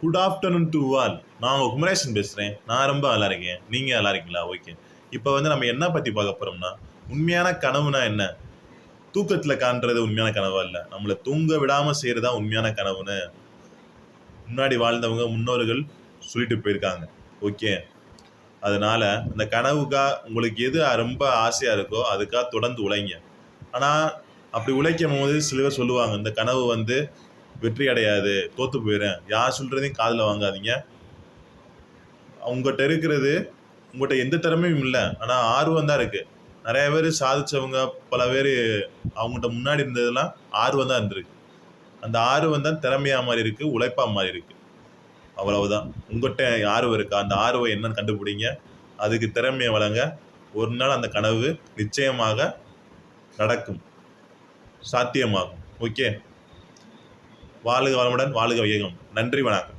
Good afternoon to all. நான் உங்கள் குமரேசன் பேசுகிறேன். நான் ரொம்ப நல்லா இருக்கேன். நீங்கள் நல்லா இருக்கீங்களா? ஓகே. இப்போ நம்ம என்ன பற்றி பார்க்க போகிறோம்னா, உண்மையான கனவுனா என்ன? தூக்கத்தில் காண்றது உண்மையான கனவா இல்லை, நம்மளை தூங்க விடாமல் செய்கிறது தான் உண்மையான கனவுன்னு முன்னாடி வாழ்ந்தவங்க முன்னோர்கள் சொல்லிட்டு போயிருக்காங்க. ஓகே. அதனால அந்த கனவுக்கா உங்களுக்கு எது ரொம்ப ஆசையாக இருக்கோ அதுக்காக தொடர்ந்து உழைங்க. ஆனால் அப்படி உழைக்கும் போது சிலர் சொல்லுவாங்க, இந்த கனவு வெற்றி அடையாது, தோத்து போயிடுறேன். யார் சொல்கிறதையும் காதில் வாங்காதீங்க. உங்கள்கிட்ட இருக்கிறது, உங்கள்கிட்ட எந்த திறமையும் இல்லை, ஆனால் ஆர்வம் தான் இருக்குது. நிறைய பேர் சாதித்தவங்க, பல பேர் அவங்கள்ட்ட முன்னாடி இருந்ததெல்லாம் ஆர்வம் தான் இருந்திருக்கு. அந்த ஆர்வம் தான் திறமையாக மாதிரி இருக்குது, உழைப்பாக மாதிரி இருக்குது. அவ்வளவுதான். உங்கள்கிட்ட ஆர்வம் இருக்கா? அந்த ஆர்வம் என்னன்னு கண்டுபிடிங்க. அதுக்கு திறமையை வழங்க. ஒரு நாள் அந்த கனவு நிச்சயமாக நடக்கும், சாத்தியமாகும். ஓகே. வாழ்க வளமுடன், வாழ்க வையகம். நன்றி, வணக்கம்.